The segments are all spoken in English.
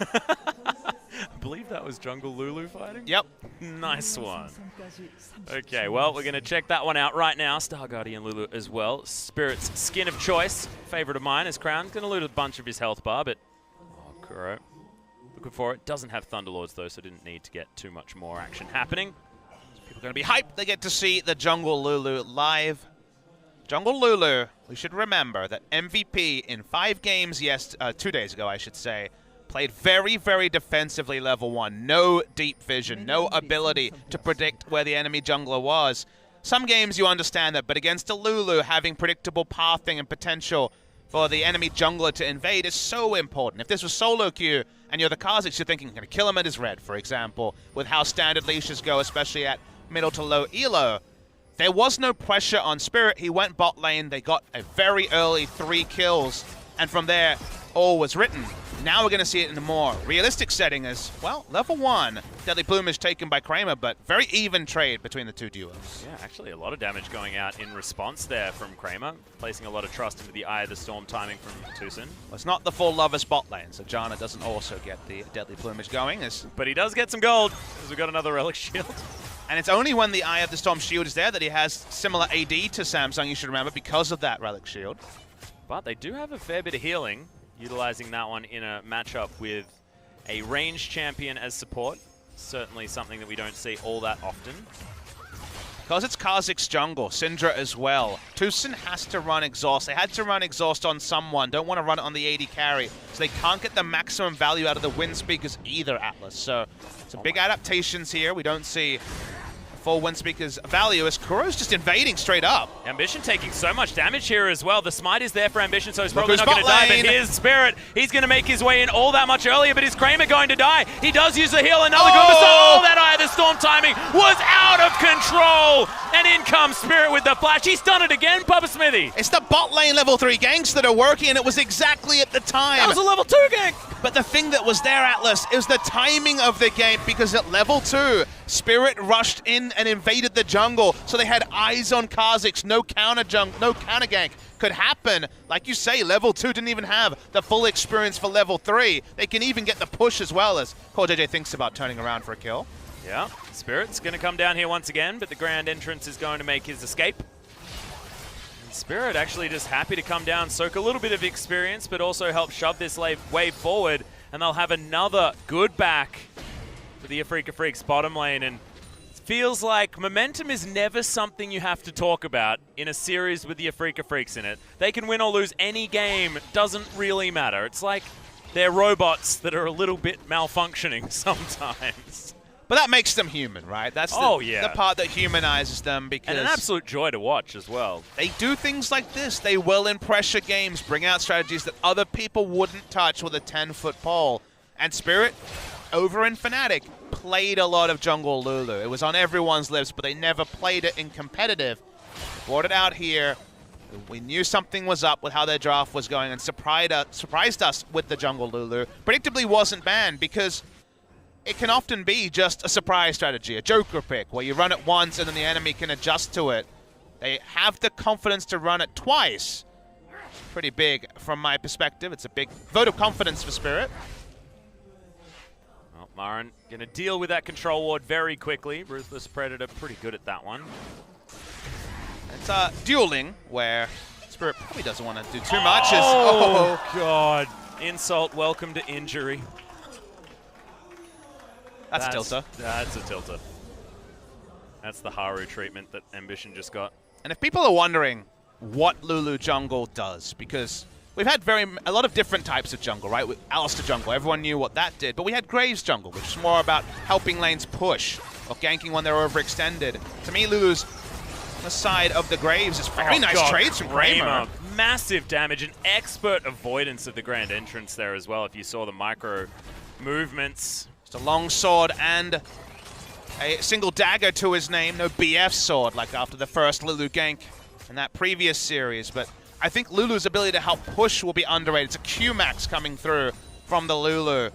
I believe that was Jungle Lulu fighting? Yep. Nice one. Okay, well, we're going to check that one out right now. Star Guardian Lulu as well. Spirit's skin of choice. Favorite of mine is Crown. Going to loot a bunch of his health bar, but... Oh, Kuro. Looking for it. Doesn't have Thunderlords, though, so didn't need to get too much more action happening. People are going to be hyped. They get to see the Jungle Lulu live. Jungle Lulu, we should remember that MVP in 5 games, 2 days ago, I should say, played very, very defensively level 1. No deep vision, no ability to predict where the enemy jungler was. Some games you understand that, but against a Lulu, having predictable pathing and potential for the enemy jungler to invade is so important. If this was solo queue and you're the Kha'Zix, you're thinking, I'm going to kill him at his red, for example, with how standard leashes go, especially at middle to low elo. There was no pressure on Spirit. He went bot lane. They got a very early 3 kills. And from there, all was written. Now we're going to see it in a more realistic setting as, well, level 1. Deadly Plumage taken by Kramer, but very even trade between the two duos. Yeah, actually a lot of damage going out in response there from Kramer, placing a lot of trust into the Eye of the Storm timing from Tucson. Well, it's not the full Lover's bot lane, so Janna doesn't also get the Deadly Plumage going. But he does get some gold, because we've got another Relic Shield. And it's only when the Eye of the Storm shield is there that he has similar AD to Samsung, you should remember, because of that Relic Shield. But they do have a fair bit of healing, utilizing that one in a matchup with a ranged champion as support. Certainly something that we don't see all that often. Because it's Kha'Zix jungle, Syndra as well. Tucson has to run Exhaust. They had to run Exhaust on someone. Don't want to run it on the AD carry. So they can't get the maximum value out of the Wind Speakers either, Atlas. So some big adaptations here. We don't see full Wind Speakers value as Kuro's just invading straight up. Ambition taking so much damage here as well. The smite is there for Ambition, so he's probably not going to die, but here's Spirit. He's going to make his way in all that much earlier, but is Kramer going to die? He does use the heal, another Goomba. Oh, that Eye of the Storm timing was out of control! And in comes Spirit with the flash. He's done it again, Papa Smithy. It's the bot lane level 3 ganks that are working, and it was exactly at the time. That was a level 2 gank! But the thing that was there, Atlas, is the timing of the game, because at level 2, Spirit rushed in and invaded the jungle, so they had eyes on Kha'Zix. No counter gank could happen. Like you say, level 2 didn't even have the full experience for level 3. They can even get the push as well, as CoreJJ thinks about turning around for a kill. Yeah, Spirit's going to come down here once again, but the Grand Entrance is going to make his escape. And Spirit actually just happy to come down, soak a little bit of experience, but also help shove this wave forward, and they'll have another good back for the Afreeca Freaks bottom lane. And it feels like momentum is never something you have to talk about in a series with the Afreeca Freaks in it. They can win or lose any game, doesn't really matter. It's like they're robots that are a little bit malfunctioning sometimes. But that makes them human, right? That's the part that humanizes them, because... And an absolute joy to watch as well. They do things like this. They will in pressure games bring out strategies that other people wouldn't touch with a 10-foot pole. And Spirit, over in Fnatic, played a lot of Jungle Lulu. It was on everyone's lips, but they never played it in competitive. They brought it out here. We knew something was up with how their draft was going, and surprised us with the Jungle Lulu. Predictably wasn't banned, because it can often be just a surprise strategy, a joker pick, where you run it once and then the enemy can adjust to it. They have the confidence to run it twice. Pretty big from my perspective. It's a big vote of confidence for Spirit. Well, Marin going to deal with that control ward very quickly. Ruthless Predator pretty good at that one. It's dueling, where Spirit probably doesn't want to do too much. Oh, God. Insult, welcome to injury. That's a tilter. That's a tilter. That's the Haru treatment that Ambition just got. And if people are wondering what Lulu jungle does, because we've had a lot of different types of jungle, right? With Alistar jungle, everyone knew what that did. But we had Graves jungle, which is more about helping lanes push or ganking when they're overextended. To me, Lulu's on the side of the Graves is very nice trades from Kramer. Massive damage, an expert avoidance of the Grand Entrance there as well, if you saw the micro movements. Just a long sword and a single dagger to his name. No BF sword like after the first Lulu gank in that previous series. But I think Lulu's ability to help push will be underrated. It's a Q-Max coming through from the Lulu.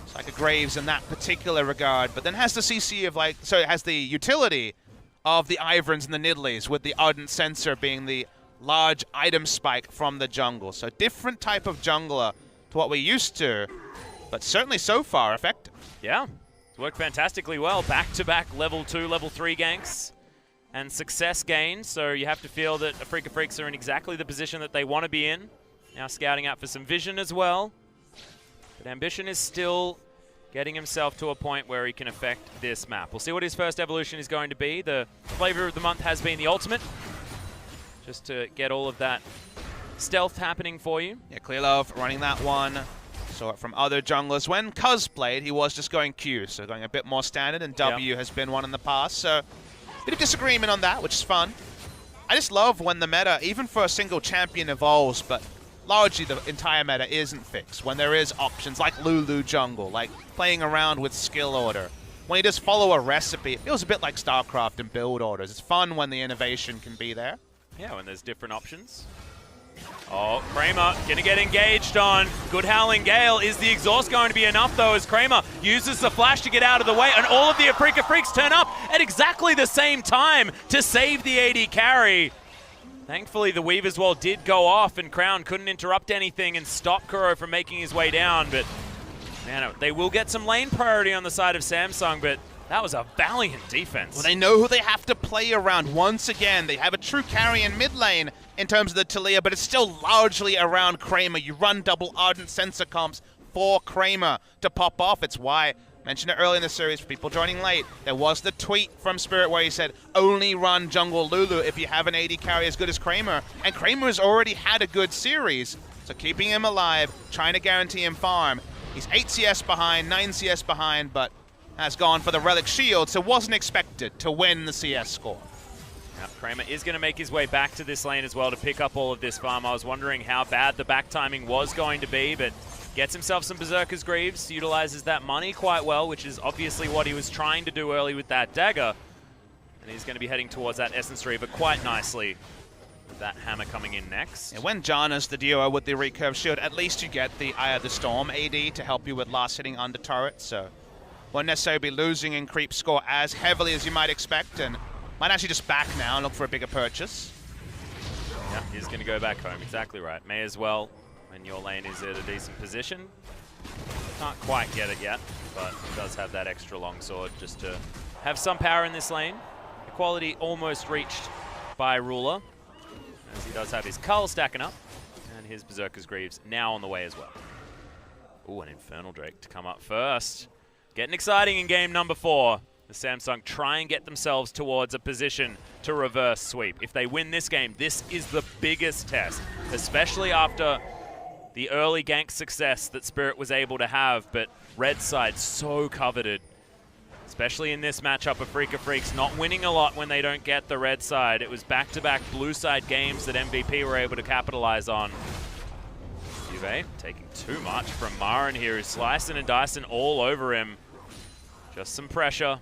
It's like a Graves in that particular regard. But then has the CC of it has the utility of the Iverns and the Nidleys, with the Ardent Sensor being the large item spike from the jungle. So different type of jungler to what we're used to. but certainly so far effective. Yeah, it's worked fantastically well. Back-to-back level 2, level 3 ganks and success gained. So you have to feel that Afreeca Freaks are in exactly the position that they want to be in. Now scouting out for some vision as well. But Ambition is still getting himself to a point where he can affect this map. We'll see what his first evolution is going to be. The flavor of the month has been the ultimate, just to get all of that stealth happening for you. Yeah, Clearlove running that one. Saw it from other junglers. When Cuz played, he was just going Q, so going a bit more standard, and W has been one in the past. So bit of disagreement on that, which is fun. I just love when the meta, even for a single champion, evolves, but largely the entire meta isn't fixed. When there is options like Lulu jungle, like playing around with skill order. When you just follow a recipe, it feels a bit like StarCraft and build orders. It's fun when the innovation can be there. Yeah, when there's different options. Oh, Kramer gonna get engaged on. Good Howling Gale. Is the exhaust going to be enough though, as Kramer uses the flash to get out of the way, and all of the Afreeca Freaks turn up at exactly the same time to save the AD carry. Thankfully, the Weaver's Wall did go off, and Crown couldn't interrupt anything and stop Kuro from making his way down, but man, they will get some lane priority on the side of Samsung, but that was a valiant defense. Well, they know who they have to play around. Once again, they have a true carry in mid lane in terms of the Talia, but it's still largely around Kramer. You run double Ardent sensor comps for Kramer to pop off. It's why, I mentioned it early in the series for people joining late, there was the tweet from Spirit where he said, only run jungle Lulu if you have an AD carry as good as Kramer. And Kramer has already had a good series, so keeping him alive, trying to guarantee him farm. He's 8 CS behind, 9 CS behind, but has gone for the Relic Shield, so wasn't expected to win the CS score. Now, Kramer is going to make his way back to this lane as well to pick up all of this farm. I was wondering how bad the back timing was going to be, but gets himself some Berserker's Greaves, utilizes that money quite well, which is obviously what he was trying to do early with that dagger. And he's going to be heading towards that Essence Reaver quite nicely, with that hammer coming in next. Yeah, when Janna's the duo with the recurve shield, at least you get the Eye of the Storm AD to help you with last hitting under turret, so won't necessarily be losing in creep score as heavily as you might expect, and might actually just back now and look for a bigger purchase. Yeah, he's going to go back home. Exactly right. May as well when your lane is at a decent position. Can't quite get it yet, but does have that extra longsword just to have some power in this lane. Equality almost reached by Ruler, as he does have his Cull stacking up, and his Berserker's Greaves now on the way as well. Ooh, an Infernal Drake to come up first. Getting exciting in game number 4. The Samsung try and get themselves towards a position to reverse sweep. If they win this game, this is the biggest test, especially after the early gank success that Spirit was able to have, but red side so coveted. Especially in this matchup, Afreeca Freaks not winning a lot when they don't get the red side. It was back-to-back blue side games that MVP were able to capitalize on. Juve taking too much from Marin here, who's slicing and dicing all over him. Just some pressure.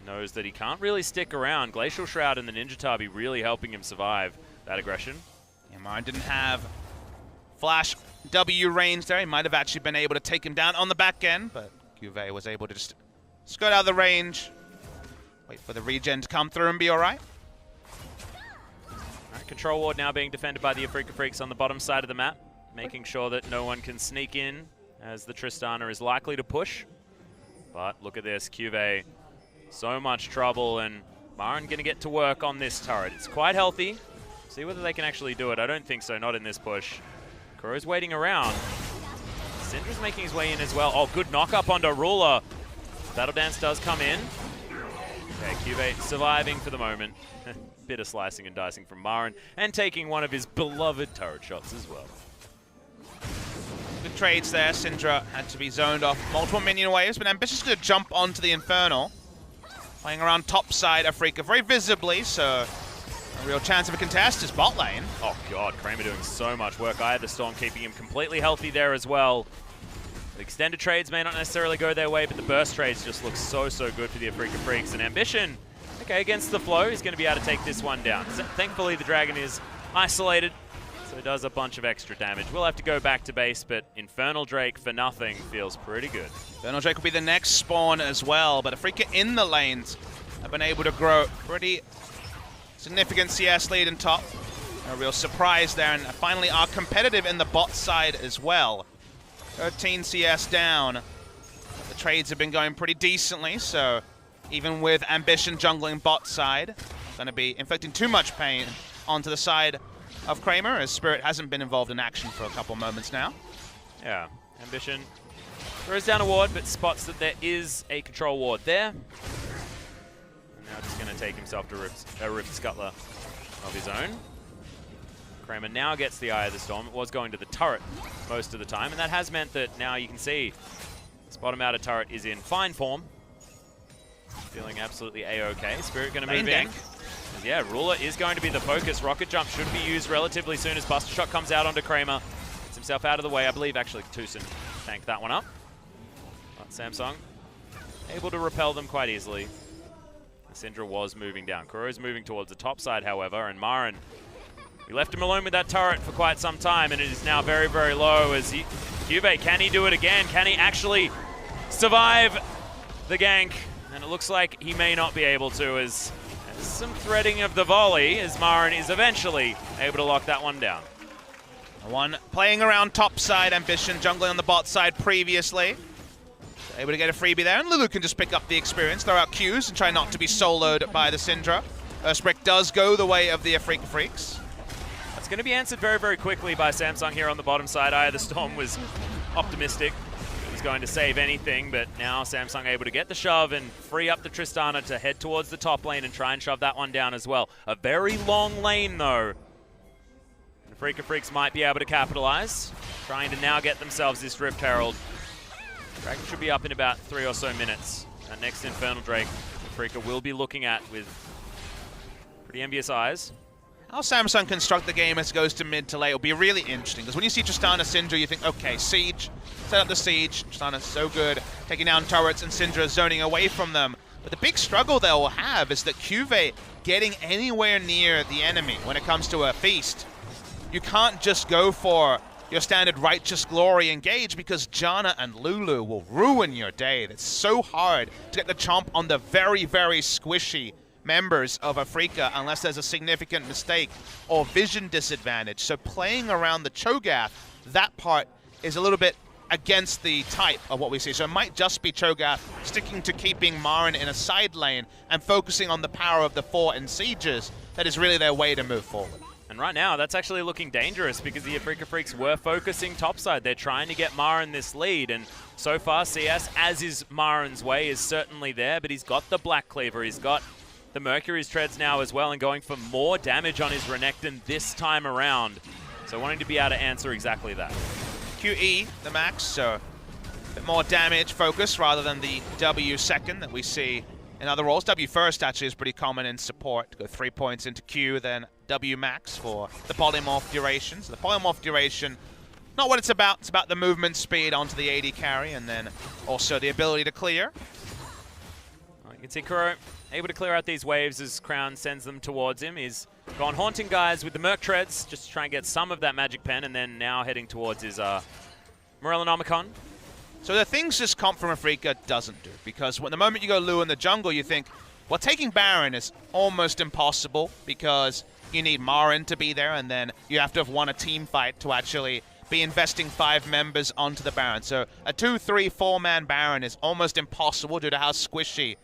Knows that he can't really stick around. Glacial Shroud and the Ninja Tabi really helping him survive that aggression. Yeah, Marin didn't have flash W range there. He might have actually been able to take him down on the back end, but Juve was able to just skirt out of the range. Wait for the regen to come through and be all right. All right, Control Ward now being defended by the Afreeca Freaks on the bottom side of the map, making sure that no one can sneak in as the Tristana is likely to push. But look at this, Juve, so much trouble, and Marin going to get to work on this turret. It's quite healthy. See whether they can actually do it. I don't think so, not in this push. Kuro's waiting around. Syndra's making his way in as well. Oh, good knock-up onto Ruler. Battle Dance does come in. Okay, Juve surviving for the moment. Bit of slicing and dicing from Marin, and taking one of his beloved turret shots as well. Good trades there. Syndra had to be zoned off multiple minion waves, but Ambitious going to jump onto the Inferno. Playing around top side Afreeca very visibly, so a real chance of a contest is bot lane. Oh god, Kramer doing so much work. Eye of the Storm keeping him completely healthy there as well. The extended trades may not necessarily go their way, but the burst trades just look so good for the Afreeca Freaks. And Ambition, okay, against the flow, he's going to be able to take this one down. Thankfully, the Dragon is isolated, so it does a bunch of extra damage. We'll have to go back to base, but Infernal Drake for nothing feels pretty good. Infernal Drake will be the next spawn as well, but Afreeca in the lanes have been able to grow pretty significant CS lead in top. A real surprise there, and finally are competitive in the bot side as well. 13 CS down. The trades have been going pretty decently, so even with Ambition jungling bot side, going to be inflicting too much pain onto the side of Kramer, as Spirit hasn't been involved in action for a couple moments now. Yeah, Ambition throws down a ward, but spots that there is a control ward there. And now just going to take himself to a Rift Scuttler of his own. Kramer now gets the Eye of the Storm. It was going to the turret most of the time, and that has meant that now you can see this bottom outer turret is in fine form. Feeling absolutely A-OK. Spirit going to move in. Yeah, Ruler is going to be the focus. Rocket Jump should be used relatively soon as Buster Shot comes out onto Kramer. Gets himself out of the way. I believe actually Tucson tanked that one up. But Samsung able to repel them quite easily. Syndra was moving down. Kuro's moving towards the top side, however, and Marin, we left him alone with that turret for quite some time, and it is now very, very low as Juve, can he do it again? Can he actually survive the gank? And it looks like he may not be able to, as some threading of the volley as Marin is eventually able to lock that one down. One playing around top side, Ambition jungling on the bot side previously. Able to get a freebie there, and Lulu can just pick up the experience, throw out Qs, and try not to be soloed by the Syndra. Earthbrick does go the way of the Afreeca Freaks. That's going to be answered very, very quickly by Samsung here on the bottom side. Eye of the Storm was optimistic. It was going to save anything, but now Samsung able to get the shove and free up the Tristana to head towards the top lane and try and shove that one down as well. A very long lane, though. The Afreeca Freaks might be able to capitalize, trying to now get themselves this Rift Herald. Dragon should be up in about 3 or so minutes. That next Infernal Drake, Afreeca will be looking at with pretty envious eyes. How Samsung construct the game as it goes to mid to late will be really interesting, because when you see Tristana Syndra, you think, okay, Siege, set up the Siege. Tristana's so good, taking down turrets, and Syndra zoning away from them. But the big struggle they'll have is that Juve getting anywhere near the enemy when it comes to a feast. You can't just go for your standard Righteous Glory engage, because Janna and Lulu will ruin your day. It's so hard to get the chomp on the very, very squishy members of Afreeca unless there's a significant mistake or vision disadvantage. So playing around the Cho'Gath, that part is a little bit against the type of what we see. So it might just be Cho'Gath sticking to keeping Marin in a side lane and focusing on the power of the fort and sieges. That is really their way to move forward. And right now, that's actually looking dangerous because the Afreeca Freaks were focusing topside. They're trying to get Marin this lead, and so far CS, as is Marin's way, is certainly there, but he's got the Black Cleaver, he's got the Mercury's Treads now as well, and going for more damage on his Renekton this time around. So wanting to be able to answer exactly that. QE, the max, so a bit more damage focus rather than the W second that we see in other roles. W first actually is pretty common in support. Go 3 points into Q, then W max for the polymorph duration. So the polymorph duration, not what it's about the movement speed onto the AD carry, and then also the ability to clear. Well, you can see Kuro able to clear out these waves as Crown sends them towards him. He's gone haunting guys with the Merc Treads, just to try and get some of that magic pen, and then now heading towards his Morellonomicon. So the things this comp from Afreeca doesn't do, because when the moment you go Lu in the jungle, you think, well, taking Baron is almost impossible because you need Marin to be there, and then you have to have won a team fight to actually be investing 5 members onto the Baron. So a 2, 3, 4-man Baron is almost impossible due to how squishy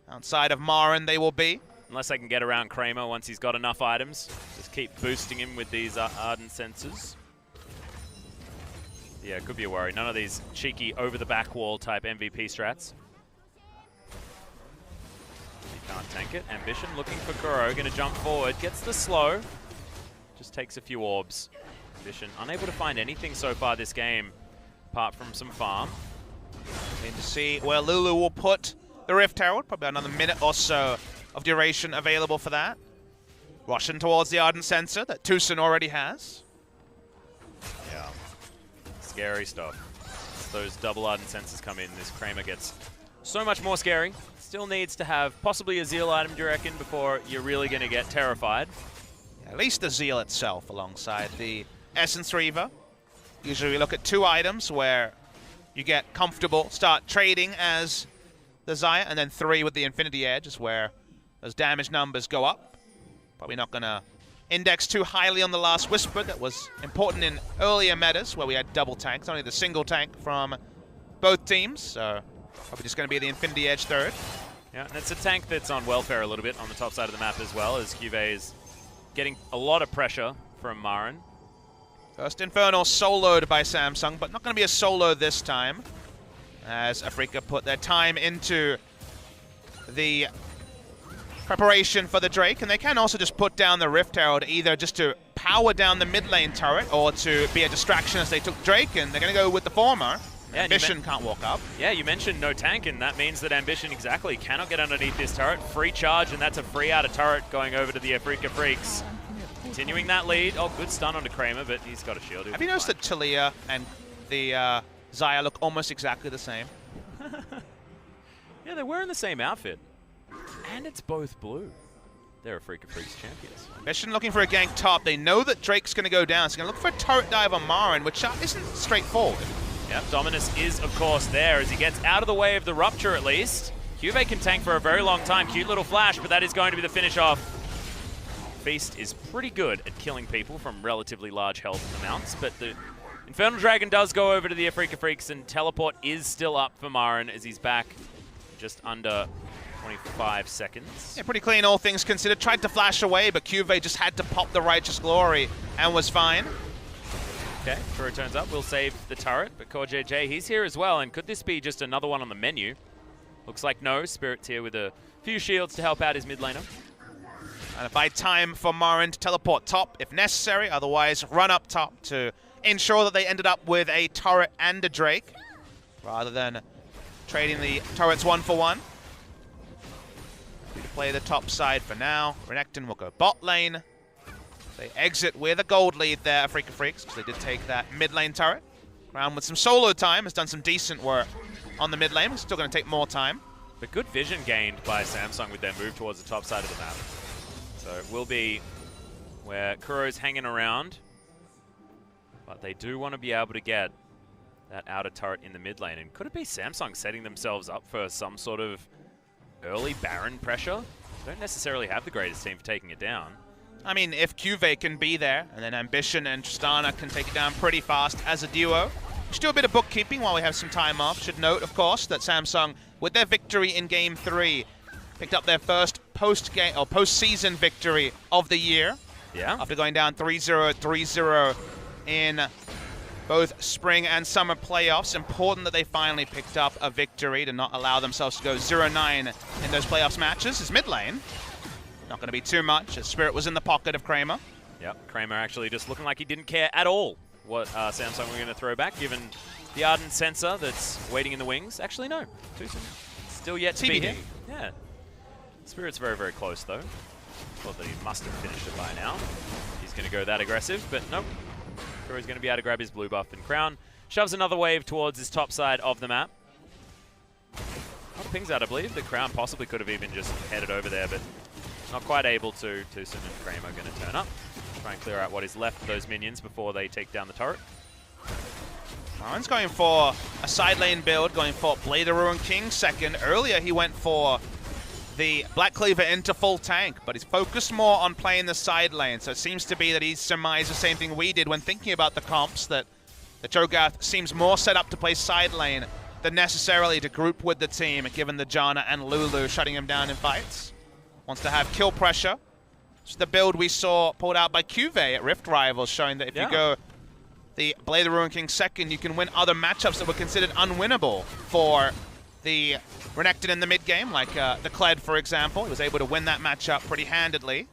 outside of Marin they will be. Unless I can get around Kramer once he's got enough items. Just keep boosting him with these Ardent Sensors. Yeah, could be a worry. None of these cheeky over-the-back wall type MVP strats. He can't tank it. Ambition looking for Kuro, going to jump forward, gets the slow. Just takes a few orbs. Ambition unable to find anything so far this game, apart from some farm. Need to see where Lulu will put the Rift Herald. Probably another minute or so of duration available for that. Rushing towards the Ardent Sensor that Tucson already has. Yeah. Scary stuff. As those double Ardent Sensors come in, this Kramer gets so much more scary. Still needs to have possibly a Zeal item, do you reckon, before you're really going to get terrified? Yeah, at least the Zeal itself alongside the Essence Reaver. Usually we look at 2 items where you get comfortable, start trading as the Xayah, and then 3 with the Infinity Edge is where those damage numbers go up. Probably not going to index too highly on the last Whisper. That was important in earlier metas where we had double tanks, only the single tank from both teams. So probably just going to be the Infinity Edge third. Yeah, and it's a tank that's on welfare a little bit on the top side of the map as well, as Cuvée is getting a lot of pressure from Maren. First Infernal soloed by Samsung, but not going to be a solo this time, as Afreeca put their time into the preparation for the Drake, and they can also just put down the Rift Herald either just to power down the mid lane turret or to be a distraction as they took Drake, and they're going to go with the former. Yeah, Ambition can't walk up. Yeah, you mentioned no tank, and that means that Ambition exactly cannot get underneath this turret. Free charge, and that's a free out of turret going over to the Afreeca Freaks. Continuing that lead. Oh, good stun onto Kramer, but he's got a shield. Have you noticed that Talia and the Xayah look almost exactly the same? Yeah, they're wearing the same outfit. And it's both blue. They're Afreeca Freaks champions. Ambition looking for a gank top. They know that Drake's going to go down, so they're going to look for a turret dive on Maren, which isn't straightforward. Yep, Dominus is, of course, there as he gets out of the way of the Rupture, at least. Cuvée can tank for a very long time. Cute little flash, but that is going to be the finish off. Feast is pretty good at killing people from relatively large health amounts, but the Infernal Dragon does go over to the Afreeca Freaks, and Teleport is still up for Maren as he's back just under 25 seconds. Yeah, pretty clean, all things considered. Tried to flash away, but Cuvée just had to pop the Righteous Glory and was fine. Okay, Kuro turns up, will save the turret, but CoreJJ, he's here as well, and could this be just another one on the menu? Looks like no. Spirit's here with a few shields to help out his mid laner. And by time for Maren to teleport top if necessary, otherwise run up top to ensure that they ended up with a turret and a Drake, rather than trading the turrets one for one. Happy to play the top side for now. Renekton will go bot lane. They exit with a gold lead there, Afreeca Freaks, because they did take that mid lane turret. Crown with some solo time has done some decent work on the mid lane. It's still going to take more time. But good vision gained by Samsung with their move towards the top side of the map. So it will be where Kuro's hanging around, but they do want to be able to get that outer turret in the mid lane. And could it be Samsung setting themselves up for some sort of early Baron pressure? Don't necessarily have the greatest team for taking it down. I mean, if Cuvée can be there, and then Ambition and Tristana can take it down pretty fast as a duo. We should do a bit of bookkeeping while we have some time off. Should note, of course, that Samsung, with their victory in Game 3, picked up their first post-game or post-season victory of the year. Yeah. After going down 3-0, 3-0 in both spring and summer playoffs. Important that they finally picked up a victory to not allow themselves to go 0-9 in those playoffs matches. Is mid lane. Not going to be too much, as Spirit was in the pocket of Kramer. Yep, Kramer actually just looking like he didn't care at all what Samsung were going to throw back, given the Ardent Sensor that's waiting in the wings. Actually, no. Too soon. Still yet to be here. Yeah. Spirit's very, very close, though. Thought that he must have finished it by now. He's going to go that aggressive, but nope. Kuro's going to be able to grab his blue buff and crown. Shoves another wave towards his top side of the map. Not pings out, I believe. The crown possibly could have even just headed over there, but not quite able to. Tucson and Kramer are going to turn up. Try and clear out what is left of those minions before they take down the turret. Maren's going for a side lane build, going for Blade of Ruin King second. Earlier he went for the Black Cleaver into full tank, but he's focused more on playing the side lane. So it seems to be that he's surmised the same thing we did when thinking about the comps, that the Cho'Gath seems more set up to play side lane than necessarily to group with the team, given the Janna and Lulu shutting him down in fights. Wants to have kill pressure. It's the build we saw pulled out by Cuvée at Rift Rivals, showing that if you go the Blade of Ruin King second, you can win other matchups that were considered unwinnable for the Renekton in the mid game, like the Kled, for example. He was able to win that matchup pretty handedly.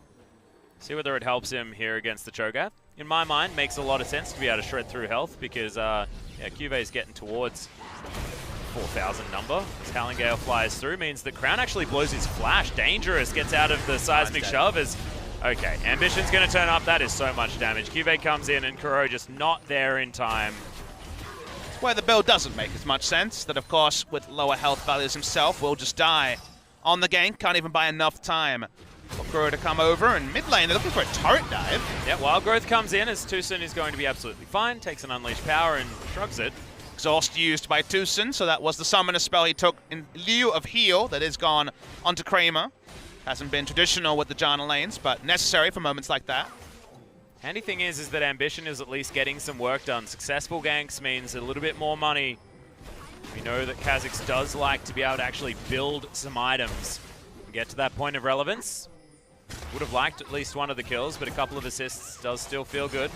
See whether it helps him here against the Cho'Gath. In my mind, makes a lot of sense to be able to shred through health, because yeah, Cuvé's getting towards 4,000 number. As Howling flies through, means that Crown actually blows his flash. Dangerous gets out of the seismic shove as... Okay, Ambition's going to turn up. That is so much damage. Cuvée comes in and Kuro just not there in time. Where the build doesn't make as much sense, that of course with lower health values himself will just die on the gank. Can't even buy enough time for Kuro to come over. And mid lane, they're looking for a turret dive. Yeah, Wild Growth comes in as Tucson is going to be absolutely fine. Takes an Unleashed Power and shrugs it. Exhaust used by Tucson, so that was the summoner spell he took in lieu of heal that is gone onto Kramer. Hasn't been traditional with the Janna lanes, but necessary for moments like that. Handy thing is that Ambition is at least getting some work done. Successful ganks means a little bit more money. We know that Kha'Zix does like to be able to actually build some items and get to that point of relevance. Would have liked at least one of the kills, but a couple of assists does still feel good.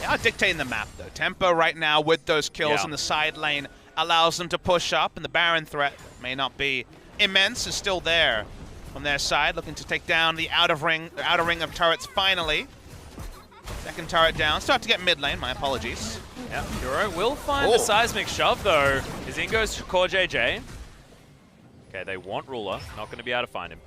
They are dictating the map, though. Tempo right now with those kills in the side lane allows them to push up, and the Baron threat may not be immense, is still there from their side, looking to take down the outer ring of turrets finally. Second turret down. Start to get mid lane, my apologies. Yeah, Kuro will find the seismic shove, though. His in goes to Core JJ. Okay, they want Ruler. Not going to be able to find him.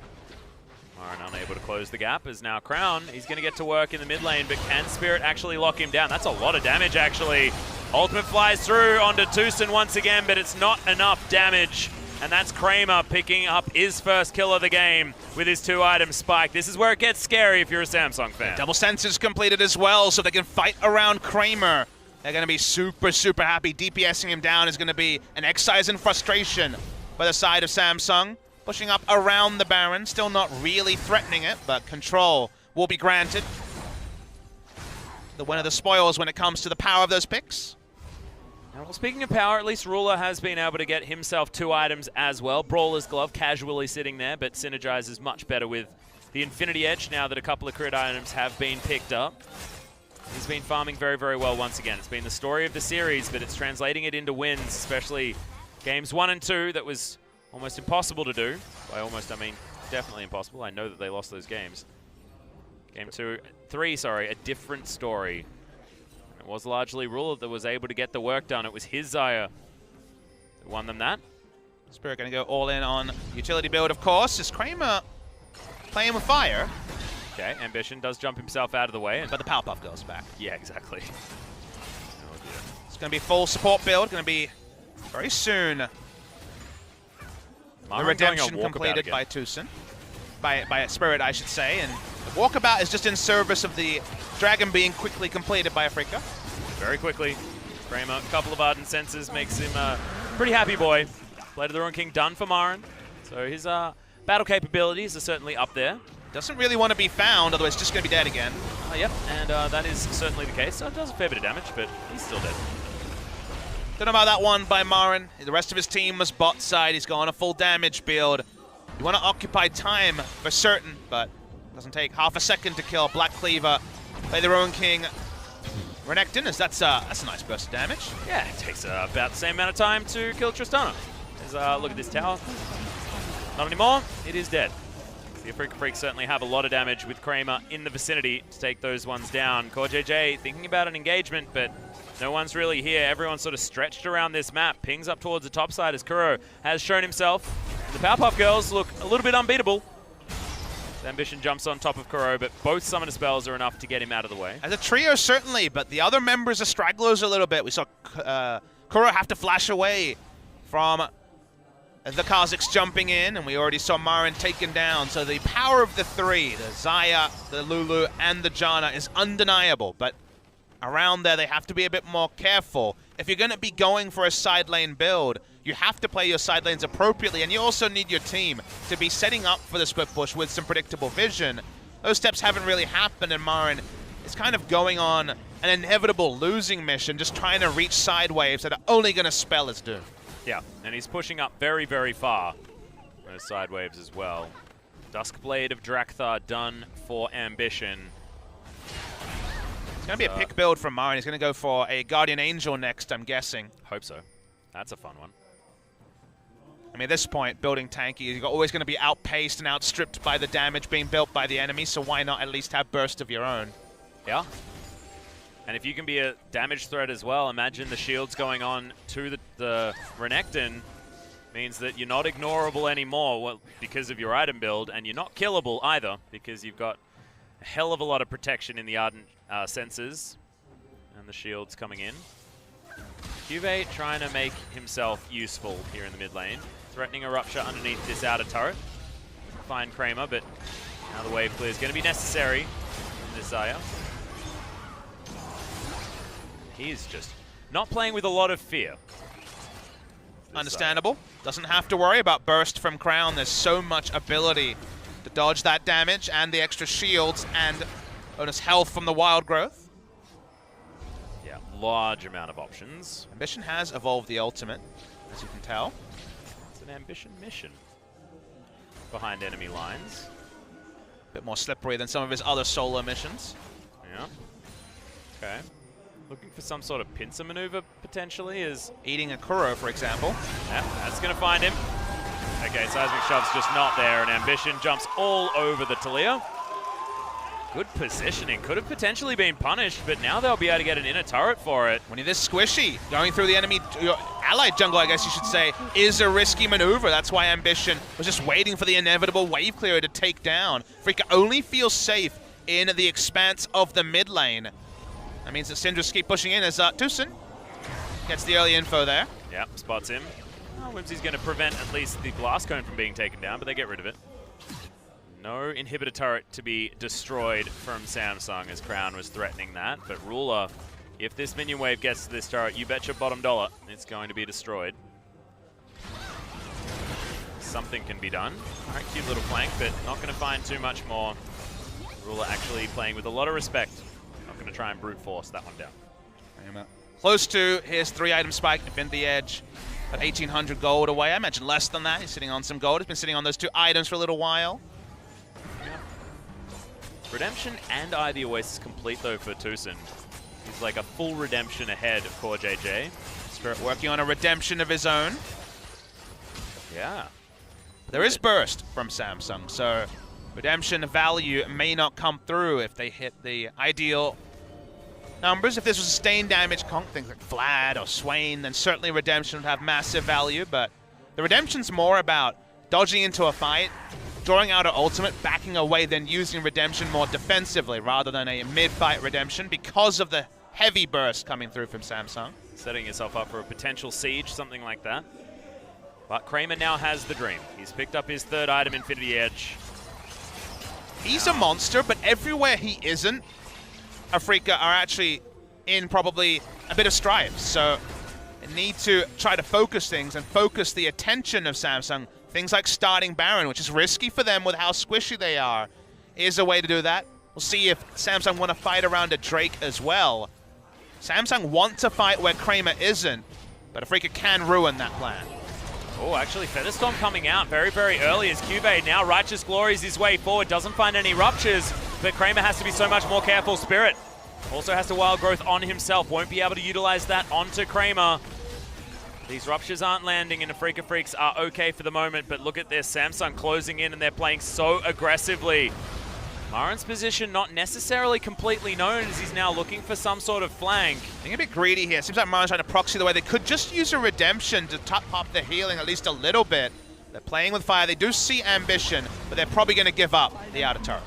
Marin unable to close the gap as now Crown. He's going to get to work in the mid lane, but can Spirit actually lock him down? That's a lot of damage, actually. Ultimate flies through onto Tucson once again, but it's not enough damage. And that's Kramer picking up his first kill of the game with his 2-item spike. This is where it gets scary if you're a Samsung fan. Double senses completed as well, so they can fight around Kramer. They're going to be super, super happy. DPSing him down is going to be an exercise in frustration by the side of Samsung. Pushing up around the Baron, still not really threatening it, but control will be granted. The winner of the spoils when it comes to the power of those picks. Now, well, speaking of power, at least Ruler has been able to get himself 2 items as well. Brawler's Glove casually sitting there, but synergizes much better with the Infinity Edge now that a couple of crit items have been picked up. He's been farming very, very well once again. It's been the story of the series, but it's translating it into wins, especially games 1 and 2 that was almost impossible to do. By almost, I mean definitely impossible. I know that they lost those games. Game 3, sorry, a different story. It was largely Ruler that was able to get the work done. It was his Xayah that won them that. Spirit going to go all in on utility build, of course. Is Kramer playing with fire? Okay, Ambition does jump himself out of the way. But the Power Puff goes back. Yeah, exactly. It's going to be full support build. Going to be very soon. The redemption completed by Tucson. By Spirit, I should say. And the walkabout is just in service of the dragon being quickly completed by Afreeca. Very quickly. Kramer, a couple of ardent senses makes him a pretty happy boy. Blade of the Ruin King done for Marin. So his battle capabilities are certainly up there. Doesn't really want to be found, otherwise it's just going to be dead again. Yep, and that is certainly the case. So it does a fair bit of damage, but he's still dead. Don't know about that one by Marin. The rest of his team was bot side. He's gone a full damage build. You want to occupy time for certain, but it doesn't take half a second to kill Black Cleaver. Play the Ruin King. Renekton, that's a nice burst of damage. Yeah, it takes about the same amount of time to kill Tristana. Look at this tower. Not anymore. It is dead. The Afreeca Freaks certainly have a lot of damage with Kramer in the vicinity to take those ones down. Core JJ thinking about an engagement, but no one's really here. Everyone's sort of stretched around this map. Pings up towards the top side as Kuro has shown himself. The Powerpuff Girls look a little bit unbeatable. Ambition jumps on top of Kuro, but both summoner spells are enough to get him out of the way. As a trio, certainly, but the other members are stragglers a little bit. We saw Kuro have to flash away from the Kha'Zix jumping in, and we already saw Marin taken down. So the power of the three, the Xayah, the Lulu, and the Janna is undeniable, but around there they have to be a bit more careful. If you're going to be going for a side lane build, you have to play your side lanes appropriately, and you also need your team to be setting up for the split push with some predictable vision. Those steps haven't really happened, and Marin is kind of going on an inevitable losing mission, just trying to reach side waves that are only going to spell his doom. Yeah, and he's pushing up very, very far. Those side waves as well. Duskblade of Drakthar done for Ambition. It's going to be a pick build from Marin. He's going to go for a Guardian Angel next, I'm guessing. Hope so. That's a fun one. I mean, at this point, building tanky, you're always going to be outpaced and outstripped by the damage being built by the enemy, so why not at least have burst of your own? Yeah. And if you can be a damage threat as well, imagine the shields going on to the Renekton means that you're not ignorable anymore because of your item build, and you're not killable either because you've got a hell of a lot of protection in the Ardent Senses and the shields coming in. Juve trying to make himself useful here in the mid lane, threatening a rupture underneath this outer turret. Find Kramer, but now the wave clear is going to be necessary in this Xayah. He's just not playing with a lot of fear. Understandable. Doesn't have to worry about burst from Crown. There's so much ability to dodge that damage and the extra shields and Bonus health from the wild growth. Yeah, large amount of options. Ambition has evolved the ultimate, as you can tell. It's an ambition mission. Behind enemy lines. Bit more slippery than some of his other solo missions. Yeah. Okay. Looking for some sort of pincer maneuver, potentially, is... Eating a Kuro, for example. Yeah, that's going to find him. Okay, Seismic Shove's just not there, and Ambition jumps all over the Talia. Good positioning. Could have potentially been punished, but now they'll be able to get an inner turret for it. When you're this squishy, going through the enemy, your allied jungle, I guess you should say, is a risky maneuver. That's why Ambition was just waiting for the inevitable wave clearer to take down. Afreeca only feels safe in the expanse of the mid lane. That means that Syndra's keep pushing in as Tucson gets the early info there. Yep, spots him. Oh, Whimsy's going to prevent at least the blast cone from being taken down, but they get rid of it. No inhibitor turret to be destroyed from Samsung, as Crown was threatening that. But Ruler, if this minion wave gets to this turret, you bet your bottom dollar it's going to be destroyed. Something can be done. All right, cute little flank, but not going to find too much more. Ruler actually playing with a lot of respect. Not going to try and brute force that one down. Close to his 3-item spike, defend the edge. At 1,800 gold away. I imagine less than that. He's sitting on some gold. He's been sitting on those 2 items for a little while. Redemption and Eye the Oasis complete, though, for Tucson. He's like a full redemption ahead of Core JJ. Spirit working on a redemption of his own. Yeah. There is burst from Samsung, so redemption value may not come through if they hit the ideal numbers. If this was sustained damage, things like Vlad or Swain, then certainly redemption would have massive value, but the redemption's more about dodging into a fight, drawing out an ultimate, backing away, then using redemption more defensively rather than a mid-fight redemption because of the heavy burst coming through from Samsung. Setting yourself up for a potential siege, something like that. But Kramer now has the dream. He's picked up his 3rd item, Infinity Edge. He's a monster, but everywhere he isn't, Afreeca are actually in probably a bit of strife. So they need to try to focus things and focus the attention of Samsung. Things like starting Baron, which is risky for them with how squishy they are, is a way to do that. We'll see if Samsung want to fight around a Drake as well. Samsung want to fight where Kramer isn't, but Afreeca can ruin that plan. Oh, actually, Featherstorm coming out very, very early as Cubase now Righteous Glories his way forward. Doesn't find any ruptures, but Kramer has to be so much more careful. Spirit also has to Wild Growth on himself. Won't be able to utilize that onto Kramer. These ruptures aren't landing, and Afreeca Freaks are okay for the moment, but look at this. Samsung closing in, and they're playing so aggressively. Marin's position not necessarily completely known, as he's now looking for some sort of flank. Being a bit greedy here. Seems like Marin's trying to proxy the way. They could just use a redemption to top up the healing at least a little bit. They're playing with fire. They do see Ambition, but they're probably going to give up the outer turret.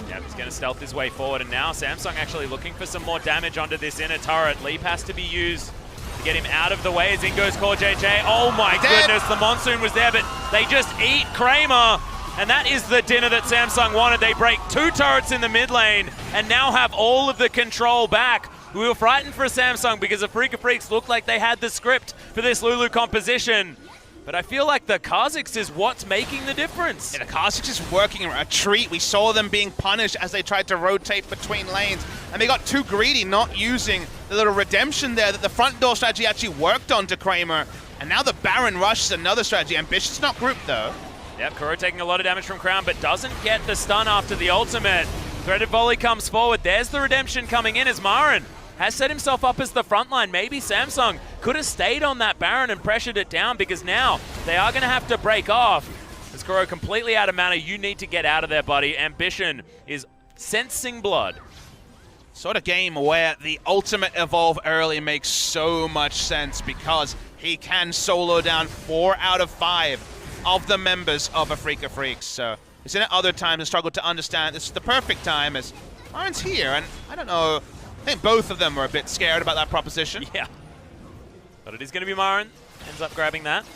Yeah, he's going to stealth his way forward, and now Samsung actually looking for some more damage onto this inner turret. Leap has to be used to get him out of the way as in goes Core JJ. Oh my goodness, the Monsoon was there, but they just eat Kramer. And that is the dinner that Samsung wanted. They break 2 turrets in the mid lane and now have all of the control back. We were frightened for Samsung because Afreeca Freaks looked like they had the script for this Lulu composition. But I feel like the Kha'Zix is what's making the difference. Yeah, the Kha'Zix is working a treat. We saw them being punished as they tried to rotate between lanes. And they got too greedy, not using the little redemption there that the front door strategy actually worked on to Kramer. And now the Baron Rush is another strategy. Ambition's not grouped though. Yep, Kuro taking a lot of damage from Crown, but doesn't get the stun after the ultimate. Threaded Volley comes forward. There's the redemption coming in as Marin has set himself up as the front line. Maybe Samsung could have stayed on that Baron and pressured it down, because now they are going to have to break off. As Kuro completely out of mana, you need to get out of there, buddy. Ambition is sensing blood. Sort of game where the ultimate evolve early makes so much sense because he can solo down 4 out of 5 of the members of Afreeca Freaks. So he's in it other times and struggled to understand this is the perfect time as Marin's here, and I don't know, I think both of them were a bit scared about that proposition. Yeah. But it is going to be Marin. Ends up grabbing that.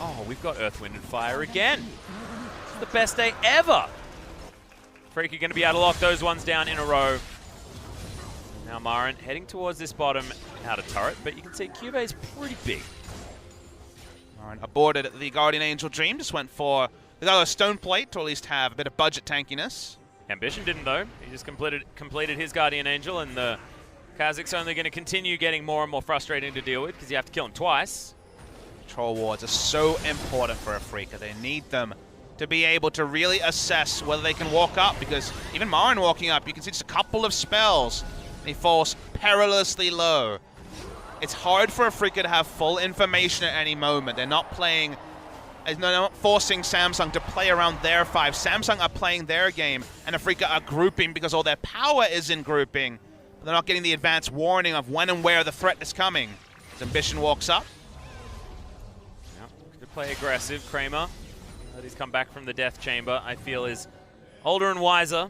Oh, we've got Earth, Wind, and Fire again. It's the best day ever. Afreeca going to be able to lock those ones down in a row. Now Marin heading towards this bottom outer turret, but you can see Cuba's pretty big. Marin aborted the Guardian Angel Dream, just went for the other Stone Plate to at least have a bit of budget tankiness. Ambition didn't, though. He just completed his Guardian Angel, and the Kazakh's only going to continue getting more and more frustrating to deal with because you have to kill him twice. Control wards are so important for Afreeca. They need them to be able to really assess whether they can walk up, because even Marin walking up, you can see just a couple of spells. He falls perilously low. It's hard for Afreeca to have full information at any moment. They're not playing, they're not forcing Samsung to play around their 5. Samsung are playing their game, and Afreeca are grouping because all their power is in grouping. But they're not getting the advanced warning of when and where the threat is coming. As Ambition walks up. Yep. Could play aggressive. Kramer, that he's come back from the death chamber, I feel is older and wiser.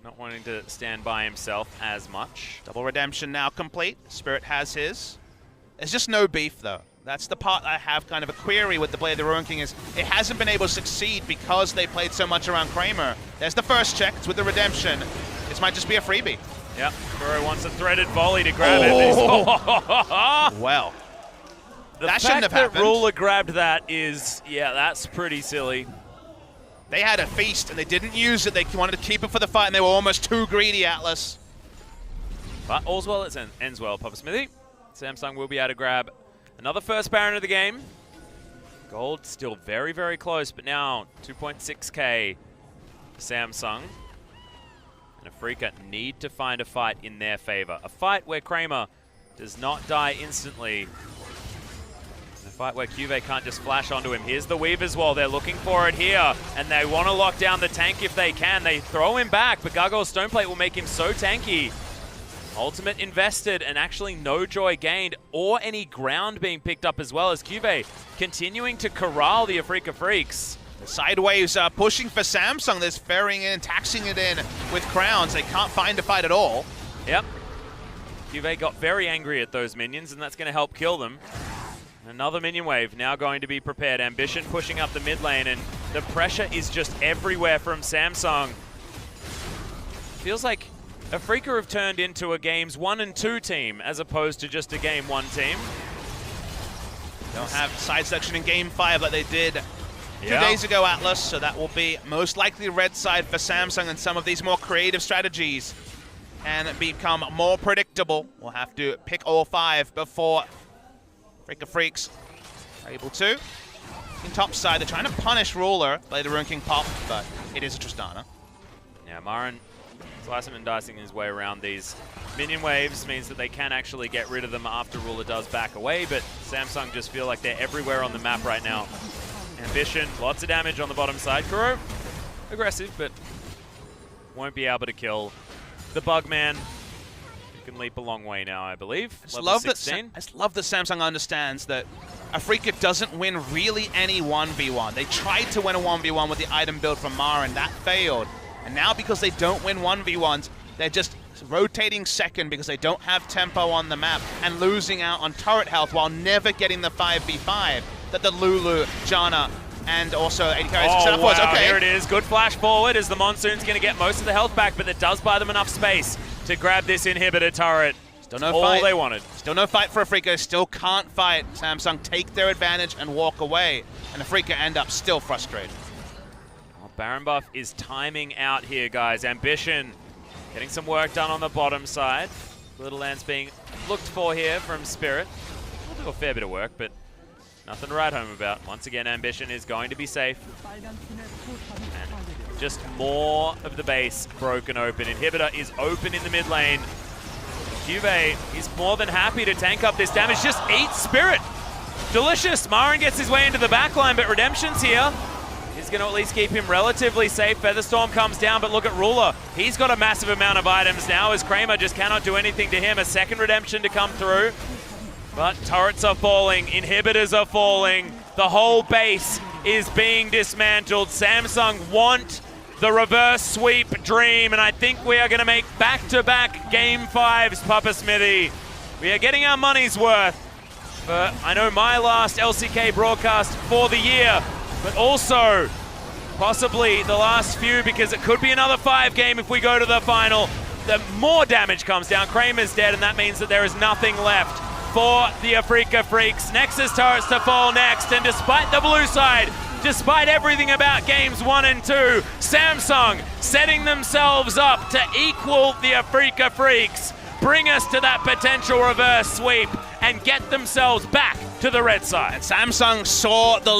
Not wanting to stand by himself as much. Double redemption now complete. Spirit has his. There's just no beef, though. That's the part I have kind of a query with the Blade of the Ruin King, is it hasn't been able to succeed because they played so much around Kramer. There's the first check. It's with the redemption. This might just be a freebie. Yep. Kuro wants a threaded volley to grab it. Well, that shouldn't have happened. Ruler grabbed that is, yeah, that's pretty silly. They had a feast and they didn't use it. They wanted to keep it for the fight and they were almost too greedy, Atlas. But all's well that ends well, Papa Smithy. Samsung will be able to grab another first Baron of the game. Gold still very, very close, but now 2.6k for Samsung. And Afreeca need to find a fight in their favor. A fight where Kramer does not die instantly. A fight where Cuvée can't just flash onto him. Here's the Weaver's Wall. They're looking for it here. And they want to lock down the tank if they can. They throw him back, but Gargoyle's Stoneplate will make him so tanky. Ultimate invested and actually no joy gained or any ground being picked up, as well as Cuvée continuing to corral the Afreeca Freaks. The sideways pushing for Samsung. They're ferrying in, taxing it in with crowns. They can't find a fight at all. Yep. Cuvée got very angry at those minions, and that's going to help kill them. Another minion wave now going to be prepared. Ambition pushing up the mid lane, and the pressure is just everywhere from Samsung. Feels like Afreeca have turned into a games 1 and 2 team as opposed to just a game 1 team. Don't have side section in game 5 like they did 2 days ago, Atlas, so that will be most likely red side for Samsung, and some of these more creative strategies can become more predictable. We'll have to pick all 5 before Afreeca Freaks are able to. In top side, they're trying to punish Ruler, play the Ruin King pop, but it is a Tristana. Yeah, Marin slicing and dicing his way around these minion waves means that they can actually get rid of them after Ruler does back away, but Samsung just feel like they're everywhere on the map right now. Ambition, lots of damage on the bottom side. Kuro, aggressive, but won't be able to kill the Bugman. He can leap a long way now, I believe. I just love that Samsung understands that Afreeca doesn't win really any 1v1. They tried to win a 1v1 with the item build from Marin. That failed. And now because they don't win 1v1s, they're just rotating second because they don't have tempo on the map and losing out on turret health while never getting the 5v5 that the Lulu, Janna, and also AD carries set up was. Okay, here it is. Good flash forward as the Monsoon's going to get most of the health back, but it does buy them enough space to grab this inhibitor turret. Still no all fight. They wanted. Still no fight for Afreeca. Still can't fight. Samsung take their advantage and walk away, and Afreeca end up still frustrated. Well, Baron buff is timing out here, guys. Ambition getting some work done on the bottom side. Little Lance being looked for here from Spirit. We'll do a fair bit of work, but nothing to write home about. Once again, Ambition is going to be safe. And just more of the base broken open. Inhibitor is open in the mid lane. Cuvée is more than happy to tank up this damage. Just eat Spirit. Delicious. Marin gets his way into the backline, but Redemption's here. He's going to at least keep him relatively safe. Featherstorm comes down, but look at Ruler. He's got a massive amount of items now as Kramer just cannot do anything to him. A second Redemption to come through. But turrets are falling, inhibitors are falling, the whole base is being dismantled. Samsung want the reverse sweep dream, and I think we are going to make back-to-back Game 5s, Papa Smithy. We are getting our money's worth for, I know, my last LCK broadcast for the year, but also possibly the last few, because it could be another 5 game if we go to the final. The more damage comes down. Kramer's dead, and that means that there is nothing left for the Afreeca Freaks. Nexus turrets to fall next, and despite the blue side despite everything about games 1 and 2. Samsung setting themselves up to equal the Afreeca Freaks, bring us to that potential reverse sweep, and get themselves back to the red side. Samsung saw the